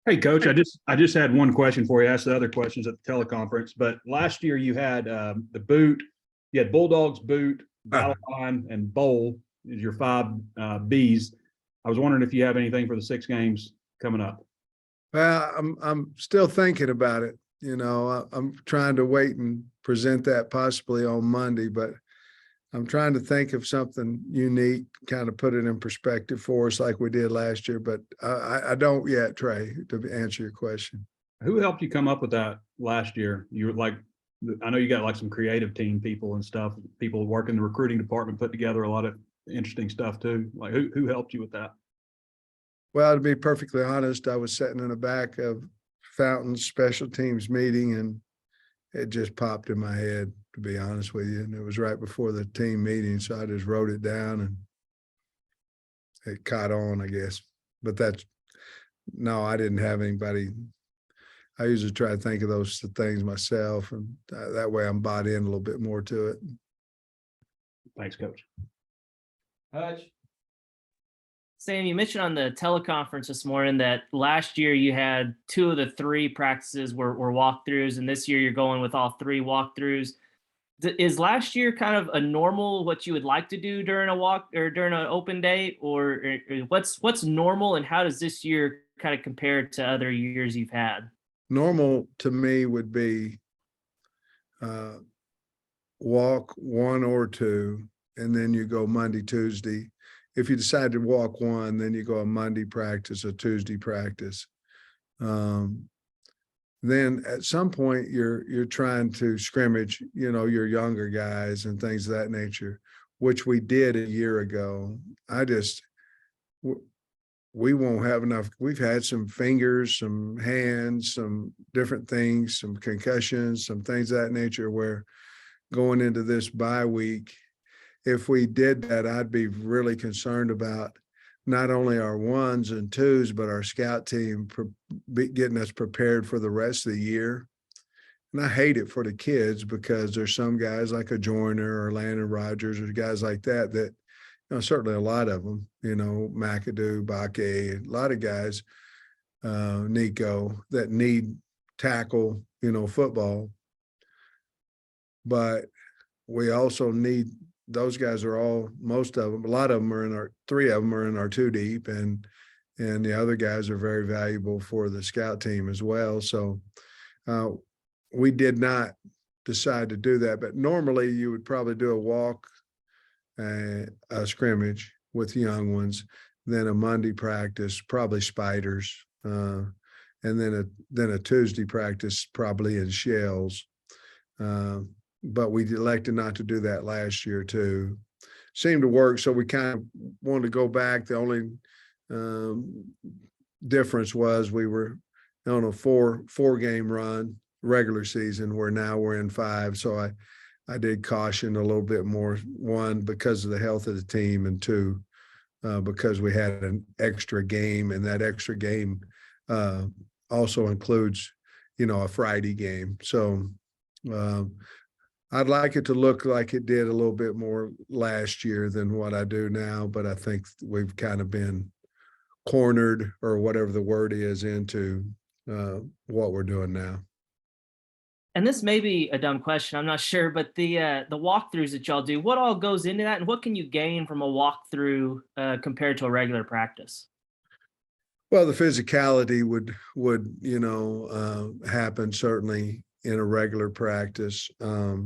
Hey, Coach, I just had one question for you. I asked the other questions at the teleconference, but last year you had the boot, you had Bulldogs, boot, battle line, and bowl is your five Bs. I was wondering if you have anything for the 6 games coming up. Well, I'm still thinking about it. I'm trying to wait and present that possibly on Monday, but I'm trying to think of something unique, kind of put it in perspective for us like we did last year. But I don't yet, Trey, to answer your question. Who helped you come up with that last year? You were like, I know you got like some creative team people and stuff, people working the recruiting department, put together a lot of interesting stuff too. Like who helped you with that? Well, to be perfectly honest, I was sitting in the back of Fountain's special teams meeting and it just popped in my head, to be honest with you. And it was right before the team meeting. So I just wrote it down and it caught on, I guess. But no, I didn't have anybody. I usually try to think of those things myself. And that way I'm bought in a little bit more to it. Thanks, Coach. Hutch. Sam, you mentioned on the teleconference this morning that last year you had 2 of the 3 practices were walkthroughs, and this year you're going with all 3 walkthroughs. Is last year kind of a normal what you would like to do during a walk or during an open day, or what's normal, and how does this year kind of compare to other years you've had? Normal to me would be walk 1 or 2, and then you go Monday, Tuesday. If you decide to walk 1, then you go a Monday practice, a Tuesday practice. Then at some point you're trying to scrimmage, your younger guys and things of that nature, which we did a year ago. We won't have enough. We've had some fingers, some hands, some different things, some concussions, some things of that nature where going into this bye week, if we did that, I'd be really concerned about not only our 1s and 2s, but our scout team getting us prepared for the rest of the year. And I hate it for the kids because there's some guys like a Joyner or Landon Rogers or guys like that, certainly a lot of them, McAdoo, Bakke, a lot of guys, Nico, that need tackle, football. But we also need, those guys are most of them, a lot of them are 3 of them are in our 2 deep, and the other guys are very valuable for the scout team as well. So we did not decide to do that, but normally you would probably do a walk, a scrimmage with young ones, then a Monday practice, probably spiders, and then a Tuesday practice, probably in shells. But we elected not to do that last year too. Seemed to work, so we kind of wanted to go back. The only difference was we were on a four-game run regular season, where now we're in 5. So I did caution a little bit more, 1, because of the health of the team, and 2, because we had an extra game, and that extra game also includes, a Friday game. So I'd like it to look like it did a little bit more last year than what I do now, but I think we've kind of been cornered, or whatever the word is, into what we're doing now. And this may be a dumb question, I'm not sure, but the walkthroughs that y'all do, what all goes into that, and what can you gain from a walkthrough compared to a regular practice? Well, the physicality would happen certainly in a regular practice. A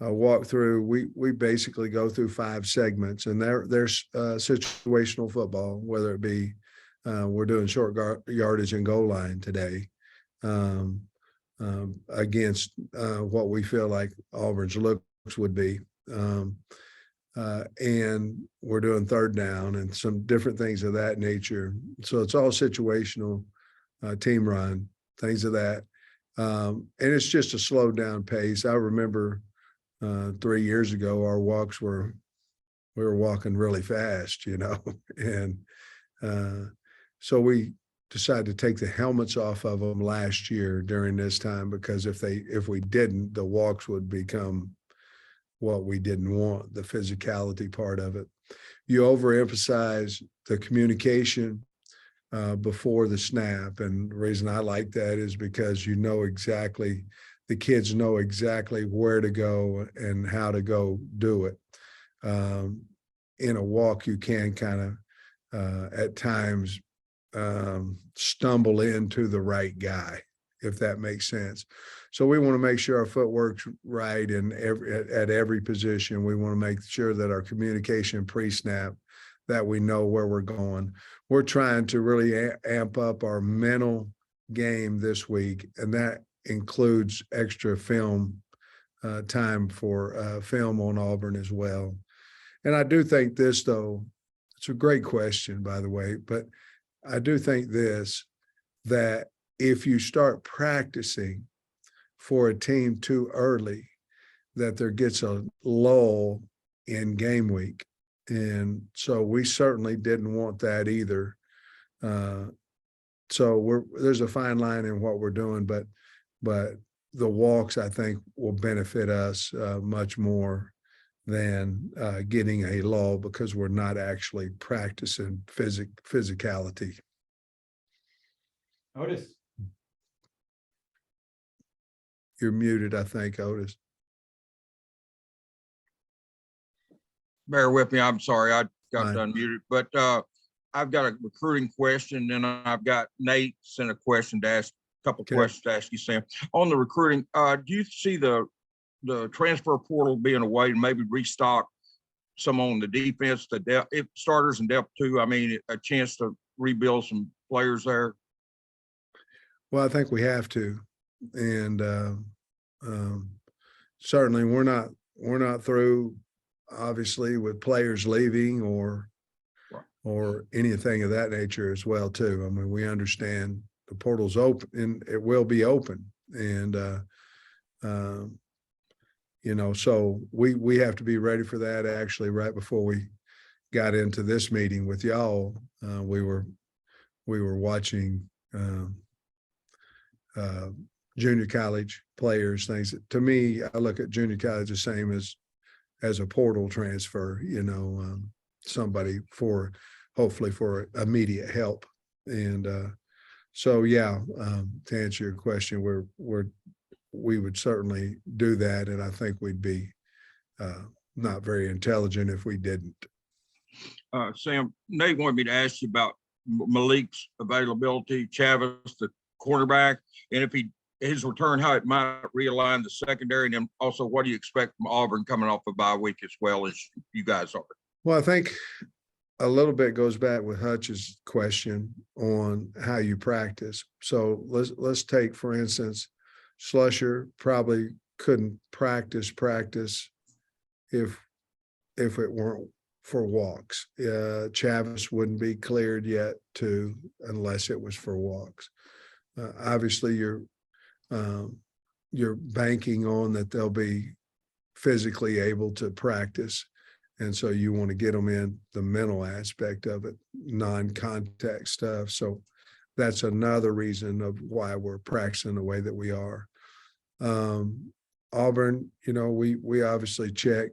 walkthrough, we basically go through 5 segments, and there's situational football, whether it be we're doing short yardage and goal line today, against what we feel like Auburn's looks would be. And we're doing 3rd down and some different things of that nature. So it's all situational, team run, things of that. And it's just a slowed down pace. I remember 3 years ago, our walks we were walking really fast, and so we decided to take the helmets off of them last year during this time, because if we didn't, the walks would become what we didn't want, the physicality part of it. You overemphasize the communication, before the snap. And the reason I like that is because the kids know exactly where to go and how to go do it. In a walk, you can kind of at times stumble into the right guy, if that makes sense. So we want to make sure our footwork's right at every position. We want to make sure that our communication pre-snap, that we know where we're going. We're trying to really amp up our mental game this week, and that includes extra film time for film on Auburn as well. And I do think this, though, it's a great question, by the way, but I do think that if you start practicing for a team too early, that there gets a lull in game week. And so we certainly didn't want that either. So there's a fine line in what we're doing, but the walks, I think, will benefit us much more than getting a lull, because we're not actually practicing physicality. Otis. You're muted, I think, Otis. Bear with me. I'm sorry. I got Fine. unmuted, but I've got a recruiting question, and I've got Nate sent a question to ask, a couple Okay. questions to ask you, Sam. On the recruiting, do you see the transfer portal being a way to maybe restock some on the defense, the depth, if starters and depth too? I mean, a chance to rebuild some players there. Well, I think we have to, and certainly we're not through, obviously, with players leaving or anything of that nature as well too. I mean, we understand the portal's open and it will be open, and so we have to be ready for that. Actually, right before we got into this meeting with y'all, we were watching junior college players, things that, to me, I look at junior college the same as a portal transfer, somebody hopefully for immediate help. And so, yeah, to answer your question, we would certainly do that. And I think we'd be not very intelligent if we didn't. Sam, Nate wanted me to ask you about Malik's availability, Chavis, the cornerback, and if his return, how it might realign the secondary, and then also what do you expect from Auburn coming off a bye week as well as you guys are? Well, I think a little bit goes back with Hutch's question on how you practice. So let's take, for instance, Slusher probably couldn't practice if it weren't for walks. Chavis wouldn't be cleared yet unless it was for walks. Obviously, you're banking on that they'll be physically able to practice. And so you want to get them in the mental aspect of it, non-contact stuff. So that's another reason of why we're practicing the way that we are. Auburn, we obviously check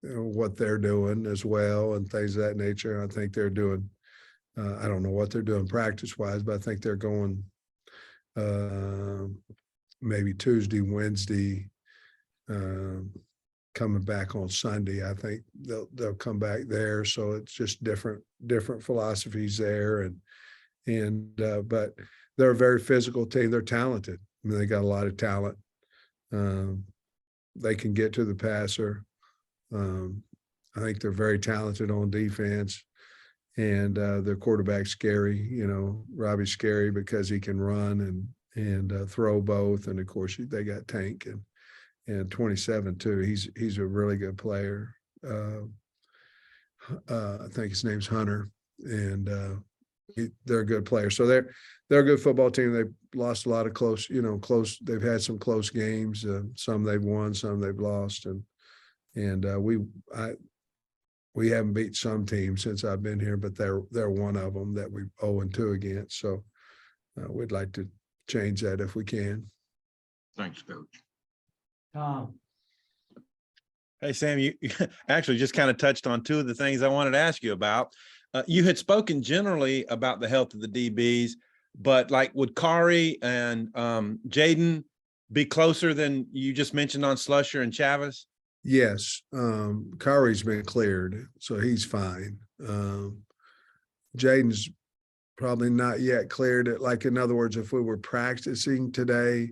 what they're doing as well and things of that nature. I think they're doing, I don't know what they're doing practice-wise, but I think they're going maybe Tuesday, Wednesday, coming back on Sunday. I think they'll come back there. So it's just different philosophies there. But they're a very physical team. They're talented. I mean, they got a lot of talent. They can get to the passer. I think they're very talented on defense, and their quarterback's scary. Robbie's scary because he can run and throw both. And of course, they got Tank and 27 too. He's a really good player. I think his name's Hunter, and they're a good player. So they're a good football team. They've lost a lot of close. They've had some close games. Some they've won, some they've lost, and we haven't beat some teams since I've been here, but they're one of them that we 0-2 against. So we'd like to change that if we can. Thanks, Coach. Tom. Hey, Sam, you actually just kind of touched on two of the things I wanted to ask you about. You had spoken generally about the health of the DBs, but like would Kari and Jaden be closer than you just mentioned on Slusher and Chavis? Yes, Kyrie's been cleared, so he's fine. Jaden's probably not yet cleared it. Like, in other words, if we were practicing today,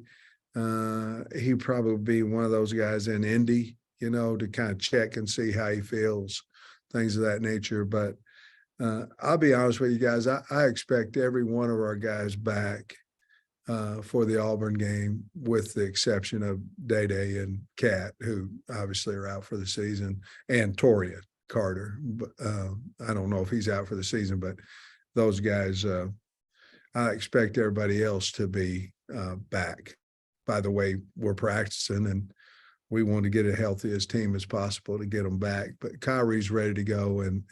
he'd probably be one of those guys in Indy, you know, to kind of check and see how he feels, things of that nature. But I'll be honest with you guys, I expect every one of our guys back for the Auburn game, with the exception of Day and Cat, who obviously are out for the season, and Torian Carter. But I don't know if he's out for the season, but those guys, I expect everybody else to be back. By the way, we're practicing, and we want to get as healthy as team as possible to get them back. But Kyrie's ready to go, and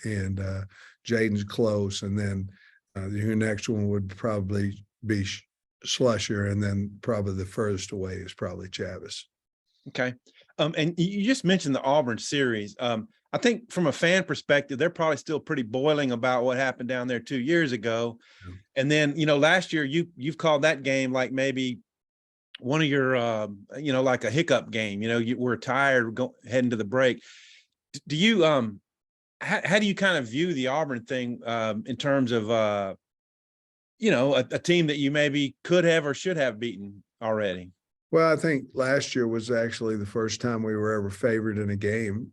Jaden's close, and then your next one would probably be Slusher, and then probably the furthest away is probably Chavis. Okay. And you just mentioned the Auburn series. I think from a fan perspective, they're probably still pretty boiling about what happened down there 2 years ago. Yeah. And then, you know, last year you've called that game like maybe one of your, you know, like a hiccup game. You know, you were tired heading to the break. Do you, how do you kind of view the Auburn thing in terms of, you know, a team that you maybe could have or should have beaten already? Well, I think last year was actually the first time we were ever favored in a game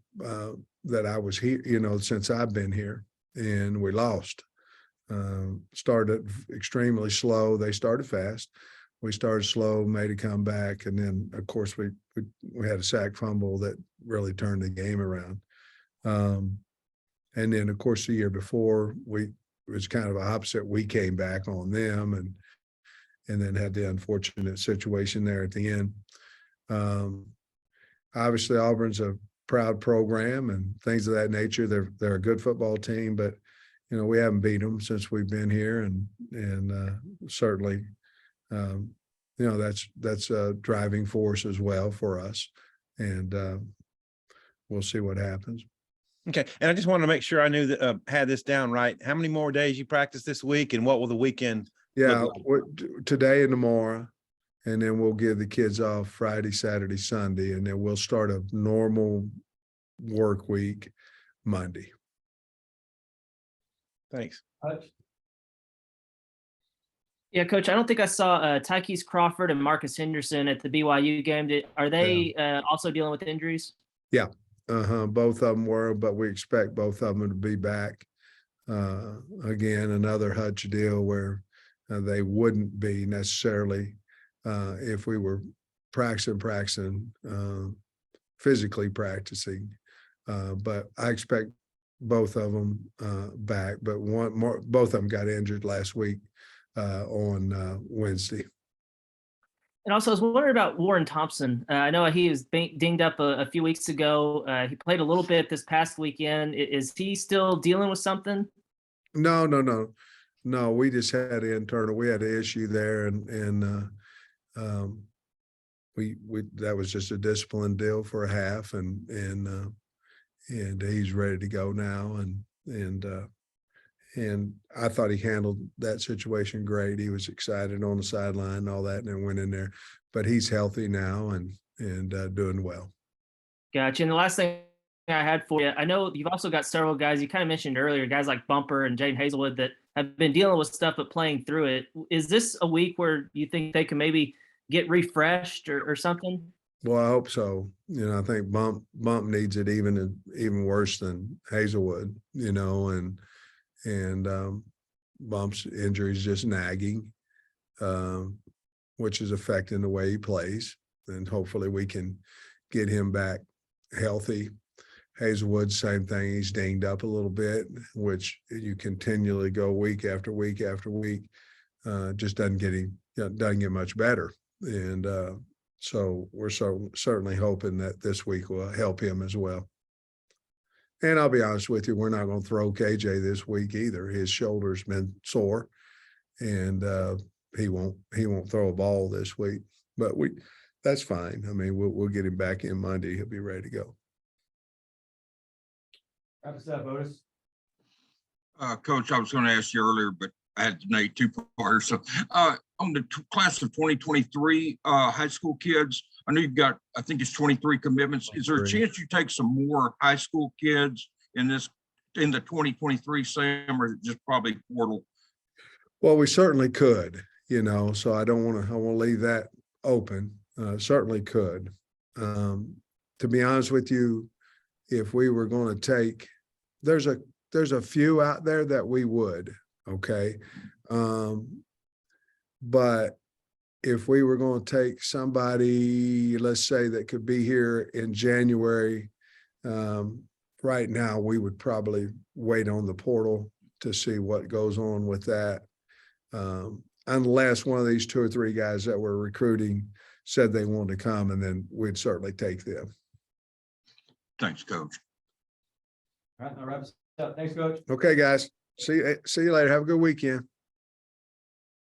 that I was here, you know, since I've been here, and we lost. Started extremely slow. They started fast. We started slow, made a comeback, and then of course we had a sack fumble that really turned the game around. And then of course the year before it was kind of opposite. We came back on them and then had the unfortunate situation there at the end. Obviously Auburn's a proud program and things of that nature. They're a good football team, but you know, we haven't beat them since we've been here, and certainly, you know, that's a driving force as well for us, and we'll see what happens. Okay. And I just wanted to make sure I knew that had this down right. How many more days you practice this week, and what will the weekend? Yeah, like? Today and tomorrow, and then we'll give the kids off Friday, Saturday, Sunday, and then we'll start a normal work week Monday. Thanks. Hutch. Yeah, Coach, I don't think I saw Tykes Crawford and Marcus Henderson at the BYU game. Are they also dealing with injuries? Yeah, both of them were, but we expect both of them to be back. Again, another Hutch deal where they wouldn't be necessarily if we were practicing, physically practicing. But I expect both of them back. But both of them got injured last week on Wednesday. And also, I was wondering about Warren Thompson. I know he was dinged up a few weeks ago. He played a little bit this past weekend. Is he still dealing with something? No. We just had we had an issue there, and we that was just a discipline deal for a half, and he's ready to go now, and I thought he handled that situation great. He was excited on the sideline and all that, and then went in there. But he's healthy now and doing well. Gotcha. And the last thing I had for you, I know you've also got several guys you kind of mentioned earlier, guys like Bumper and Jaden Hazelwood that have been dealing with stuff but playing through it. Is this a week where you think they can maybe get refreshed or something? Well, I hope so. You know, I think Bump needs it even worse than Hazelwood, you know, and Bump's injury is just nagging, which is affecting the way he plays. And hopefully we can get him back healthy. Hazelwood, same thing. He's dinged up a little bit, which you continually go week after week after week. Just doesn't get much better. And so we're certainly hoping that this week will help him as well. And I'll be honest with you, we're not going to throw KJ this week either. His shoulder's been sore, and he won't throw a ball this week. But that's fine. I mean, we'll get him back in Monday. He'll be ready to go. Wrap us up, Otis. Coach, I was going to ask you earlier, but I had to name two-parter. So on the class of 2023 high school kids, I know you've got, I think it's 23 commitments. Is there a 23. chance you take some more high school kids in the 2023 Sam, or is it just probably portal? Well, we certainly could, so I want to leave that open. Certainly could. To be honest with you, if we were going to take, there's a few out there that we would, okay? But if we were going to take somebody, let's say that could be here in January, right now, we would probably wait on the portal to see what goes on with that. Unless one of these 2 or 3 guys that we're recruiting said they wanted to come, and then we'd certainly take them. Thanks, Coach. All right, that wraps us up. Thanks, Coach. Okay, guys. See you later. Have a good weekend.